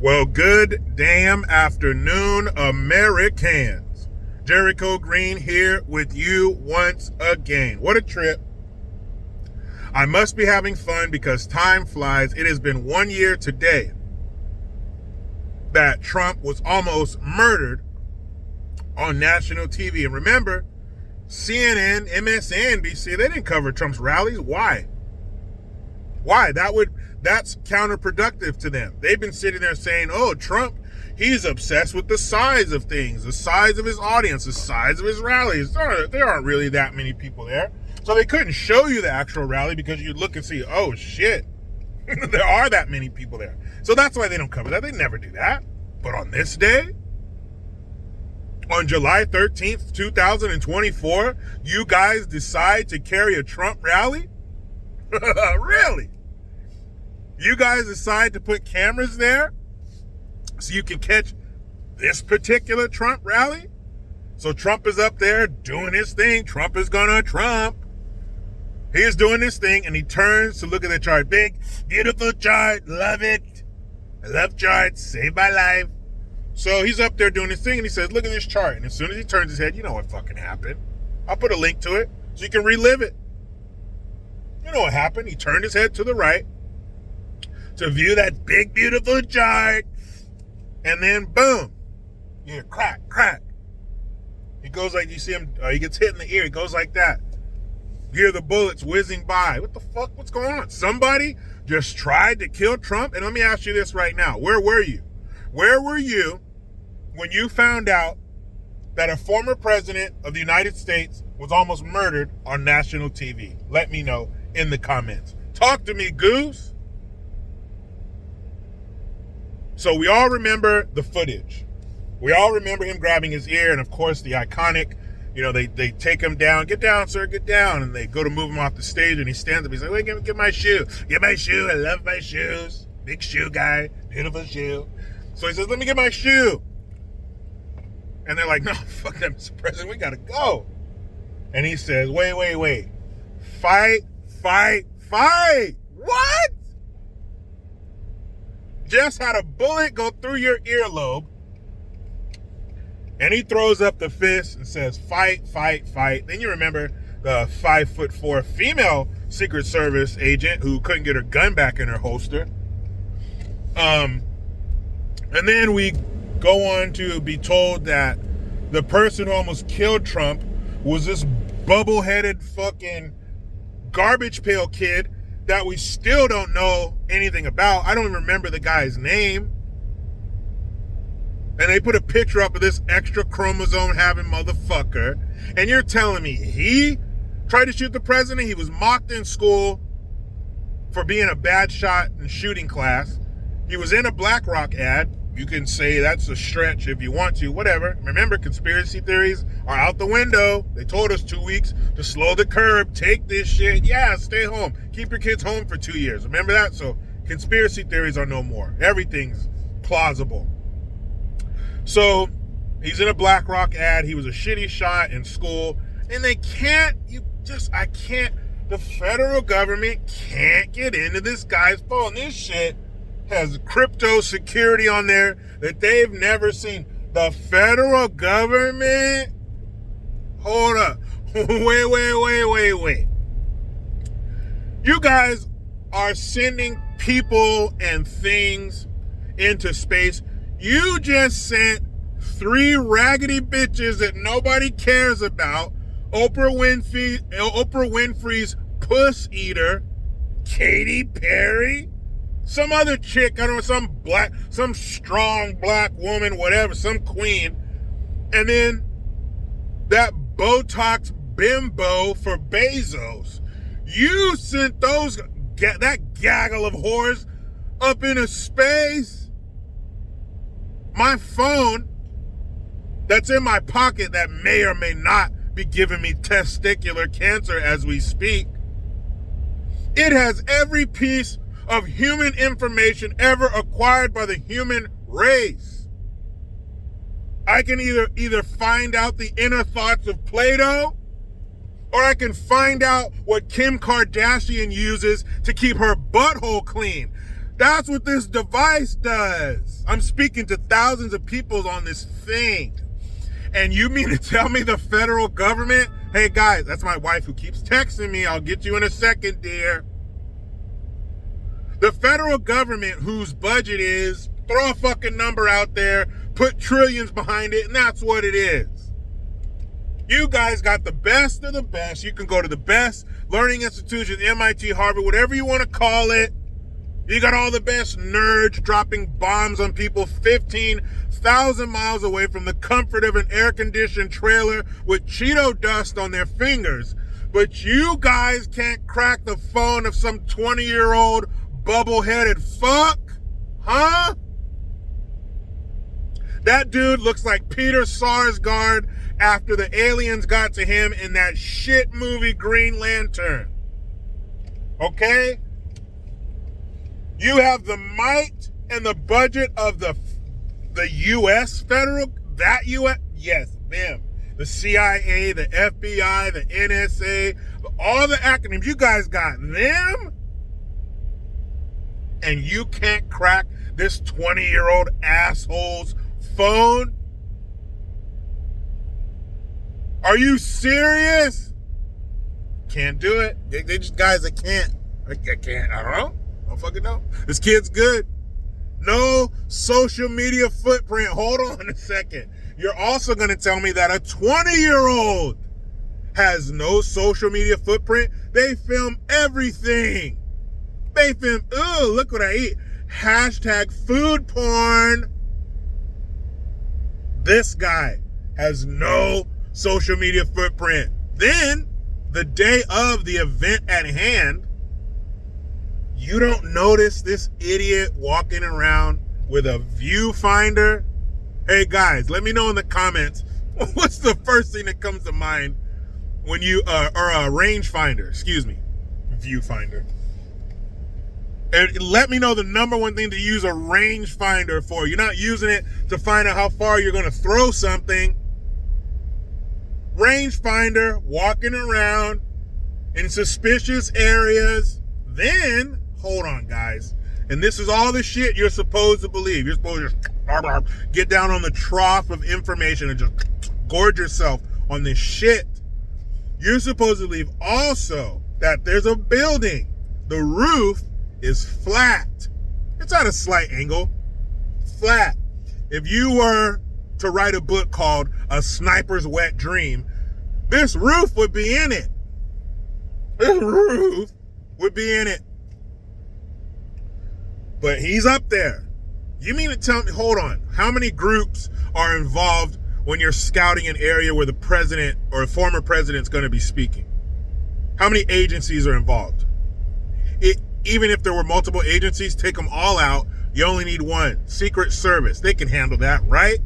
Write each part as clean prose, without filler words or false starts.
Well, good damn afternoon, Americans. Jericho Green here with you once again. What a trip. I must be having fun because time flies. It has been 1 year today that Trump was almost murdered on national TV. And remember, CNN, MSNBC, they didn't cover Trump's rallies. Why? That's counterproductive to them. They've been sitting there saying, oh, Trump, he's obsessed with the size of things, the size of his audience, the size of his rallies. There aren't really that many people there. So they couldn't show you the actual rally because you'd look and see, oh, shit, there are that many people there. So that's why they don't cover that. They never do that. But on this day, on July 13th, 2024, you guys decide to carry a Trump rally? Really? You guys decide to put cameras there so you can catch this particular Trump rally? So Trump is up there doing his thing. Trump is gonna Trump. He is doing this thing and he turns to look at the chart. Big, beautiful chart. Love it. I love charts. Saved my life. So he's up there doing his thing and he says, look at this chart. And as soon as he turns his head, you know what fucking happened. I'll put a link to it so you can relive it. You know what happened. He turned his head to the right to view that big, beautiful chart. And then, boom. You hear crack, crack. He goes like, you see him, he gets hit in the ear. He goes like that. You hear the bullets whizzing by. What the fuck? What's going on? Somebody just tried to kill Trump? And let me ask you this right now. Where were you? Where were you when you found out that a former president of the United States was almost murdered on national TV? Let me know in the comments. Talk to me, goose. So we all remember the footage. We all remember him grabbing his ear, and of course the iconic, they take him down. Get down, sir, get down. And they go to move him off the stage, and he stands up. He's like, wait, get my shoe. Get my shoe. I love my shoes. Big shoe guy. Beautiful shoe. So he says, let me get my shoe. And they're like, no, fuck that, Mr. President. We got to go. And he says, wait. Fight. What? Just had a bullet go through your earlobe. And he throws up the fist and says, fight. Then you remember the 5'4" female Secret Service agent who couldn't get her gun back in her holster. And then we go on to be told that the person who almost killed Trump was this bubble-headed fucking garbage pail kid that we still don't know anything about. I don't even remember the guy's name. And they put a picture up of this extra chromosome having motherfucker. And you're telling me he tried to shoot the president? He was mocked in school for being a bad shot in shooting class. He was in a BlackRock ad. You can say that's a stretch if you want to, whatever. Remember, conspiracy theories are out the window. They told us 2 weeks to slow the curve, take this shit. Yeah, stay home. Keep your kids home for 2 years. Remember that? So conspiracy theories are no more. Everything's plausible. So he's in a BlackRock ad. He was a shitty shot in school. And the federal government can't get into this guy's phone. This shit has crypto security on there that they've never seen. The federal government? Hold up. Wait. You guys are sending people and things into space. You just sent 3 raggedy bitches that nobody cares about. Oprah Winfrey's puss eater, Katy Perry, some other chick, I don't know, some strong black woman, whatever, some queen, and then that Botox bimbo for Bezos. You sent that gaggle of whores up into space. My phone that's in my pocket that may or may not be giving me testicular cancer as we speak, it has every piece of human information ever acquired by the human race. I can either find out the inner thoughts of Plato, or I can find out what Kim Kardashian uses to keep her butthole clean. That's what this device does. I'm speaking to thousands of people on this thing. And you mean to tell me the federal government, hey guys, that's my wife who keeps texting me, I'll get you in a second, dear. The federal government, whose budget is, throw a fucking number out there, put trillions behind it, and that's what it is. You guys got the best of the best. You can go to the best learning institutions, MIT, Harvard, whatever you want to call it. You got all the best nerds dropping bombs on people 15,000 miles away from the comfort of an air-conditioned trailer with Cheeto dust on their fingers. But you guys can't crack the phone of some 20-year-old bubble-headed fuck? Huh? That dude looks like Peter Sarsgaard after the aliens got to him in that shit movie Green Lantern. Okay? You have the might and the budget of the U.S. federal, that U.S., yes, them. The CIA, the FBI, the NSA, all the acronyms, you guys got them? And you can't crack this 20-year-old asshole's phone? Are you serious? Can't do it. They just guys that can't. I can't. I don't know. I don't fucking know. This kid's good. No social media footprint. Hold on a second. You're also going to tell me that a 20-year-old has no social media footprint? They film everything. They film, ooh, look what I eat. Hashtag food porn. This guy has no social media footprint. Then, the day of the event at hand, you don't notice this idiot walking around with a viewfinder? Hey guys, let me know in the comments, what's the first thing that comes to mind when you, or a rangefinder, excuse me, viewfinder. And let me know the number one thing to use a rangefinder for. You're not using it to find out how far you're going to throw something. Rangefinder, walking around in suspicious areas. Then, hold on, guys. And this is all the shit you're supposed to believe. You're supposed to just get down on the trough of information and just gorge yourself on this shit. You're supposed to believe also that there's a building. The roof is flat. It's at a slight angle. Flat. If you were to write a book called A Sniper's Wet Dream, this roof would be in it. This roof would be in it. But he's up there. You mean to tell me, hold on, how many groups are involved when you're scouting an area where the president or a former president's going to be speaking? How many agencies are involved? Even if there were multiple agencies, take them all out. You only need one. Secret Service. They can handle that, right?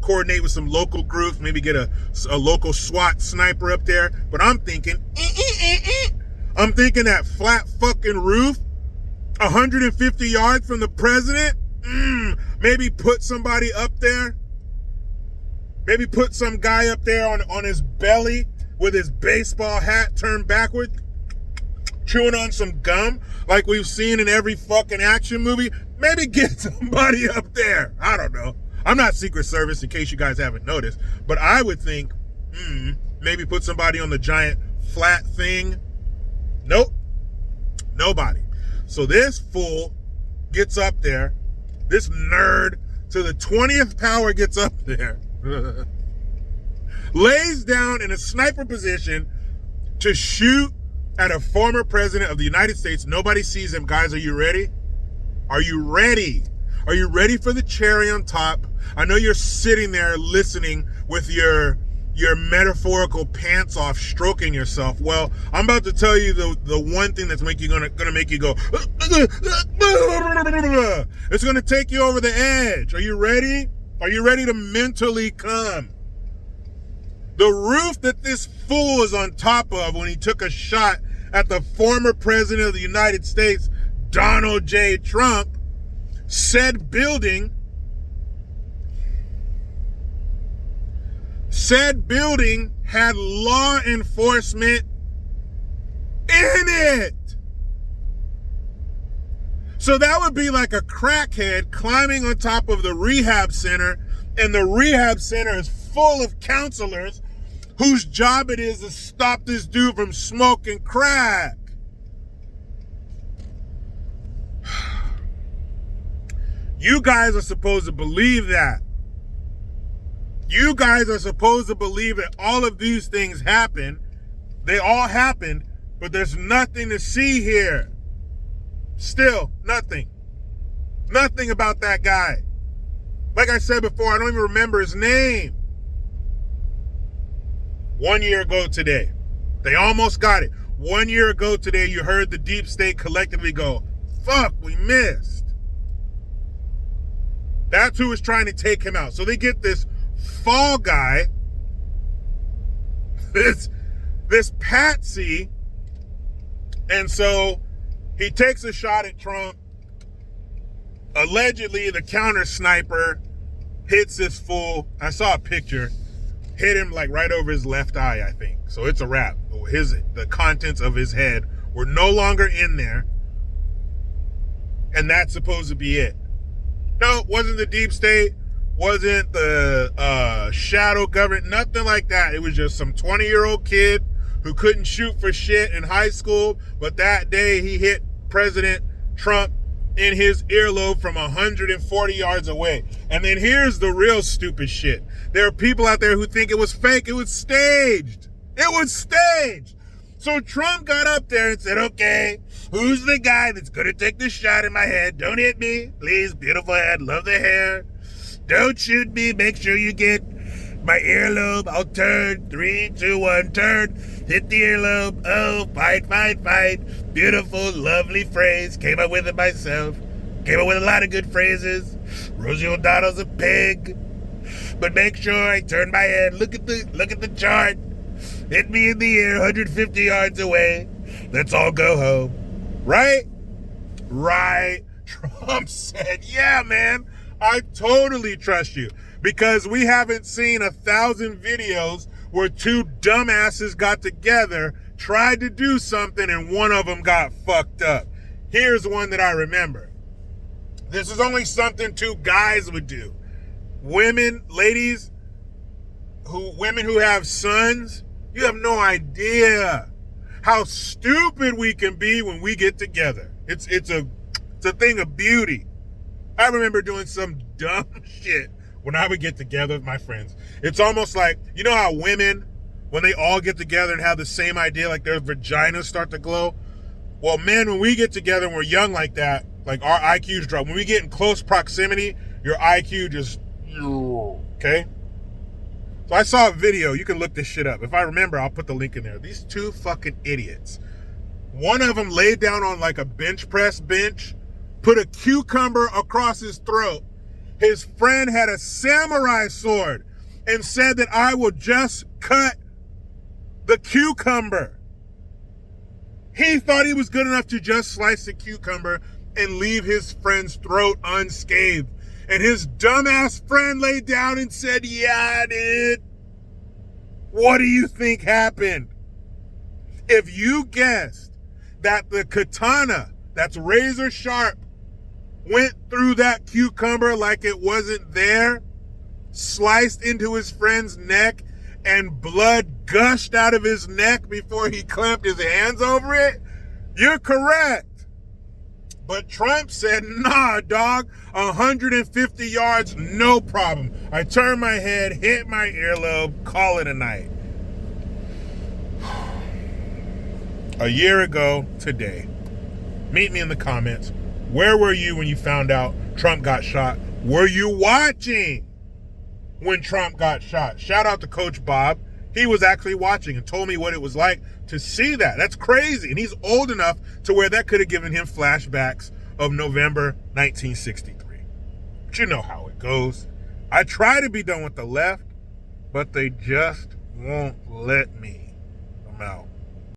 Coordinate with some local groups, maybe get a local SWAT sniper up there. But I'm thinking, I'm thinking that flat fucking roof, 150 yards from the president. Maybe put somebody up there. Maybe put some guy up there on his belly with his baseball hat turned backwards, chewing on some gum like we've seen in every fucking action movie. Maybe get somebody up there. I don't know. I'm not Secret Service in case you guys haven't noticed, but I would think, maybe put somebody on the giant flat thing. Nope. Nobody. So this fool gets up there. This nerd to the 20th power gets up there. Lays down in a sniper position to shoot at a former president of the United States. Nobody sees him. Guys, are you ready? Are you ready? Are you ready for the cherry on top? I know you're sitting there listening with your metaphorical pants off, stroking yourself. Well, I'm about to tell you the one thing that's gonna make you go. It's gonna take you over the edge. Are you ready? Are you ready to mentally come? The roof that this fool is on top of when he took a shot at the former president of the United States, Donald J. Trump, said building had law enforcement in it. So that would be like a crackhead climbing on top of the rehab center, and the rehab center is full of counselors whose job it is to stop this dude from smoking crack. You guys are supposed to believe that. You guys are supposed to believe that all of these things happen. They all happened, but there's nothing to see here. Still, nothing. Nothing about that guy. Like I said before, I don't even remember his name. 1 year ago today, they almost got it. 1 year ago today, you heard the deep state collectively go, fuck, we missed. That's who was trying to take him out. So they get this fall guy, this patsy, and so he takes a shot at Trump. Allegedly, the counter sniper hits this fool. I saw a picture. Hit him like right over his left eye, I think. So it's a wrap. The contents of his head were no longer in there. And that's supposed to be it. No, it wasn't the deep state. Wasn't the shadow government. Nothing like that. It was just some 20-year-old kid who couldn't shoot for shit in high school. But that day he hit President Trump in his earlobe from 140 yards away. And then here's the real stupid shit. There are people out there who think it was fake. It was staged. It was staged. So Trump got up there and said, okay, who's the guy that's going to take this shot in my head? Don't hit me. Please, beautiful head. Love the hair. Don't shoot me. Make sure you get my earlobe. I'll turn. 3, 2, 1, turn. Hit the earlobe. Oh, fight, fight, fight. Beautiful, lovely phrase. Came up with it myself. Came up with a lot of good phrases. Rosie O'Donnell's a pig. But make sure I turn my head. Look at the chart. Hit me in the ear 150 yards away. Let's all go home. Right? Right. Trump said, yeah, man, I totally trust you. Because we haven't seen 1,000 videos where two dumbasses got together, tried to do something, and one of them got fucked up. Here's one that I remember. This is only something two guys would do. Women who have sons, you have no idea how stupid we can be when we get together. It's a thing of beauty. I remember doing some dumb shit when I would get together with my friends. It's almost like, you know how women, when they all get together and have the same idea, like their vaginas start to glow? Well, men, when we get together and we're young like that, like our IQs drop. When we get in close proximity, your IQ just, okay? So I saw a video. You can look this shit up. If I remember, I'll put the link in there. These two fucking idiots. One of them laid down on like a bench press bench, put a cucumber across his throat. His friend had a samurai sword and said that I will just cut the cucumber. He thought he was good enough to just slice the cucumber and leave his friend's throat unscathed. And his dumbass friend laid down and said, yeah, dude. What do you think happened? If you guessed that the katana that's razor sharp went through that cucumber like it wasn't there, sliced into his friend's neck, and blood gushed out of his neck before he clamped his hands over it, you're correct. But Trump said, nah, dog, 150 yards, no problem. I turned my head, hit my earlobe, call it a night. A year ago today, meet me in the comments. Where were you when you found out Trump got shot? Were you watching when Trump got shot? Shout out to Coach Bob. He was actually watching and told me what it was like to see that. That's crazy. And he's old enough to where that could have given him flashbacks of November 1963. But you know how it goes. I try to be done with the left, but they just won't let me. I'm out.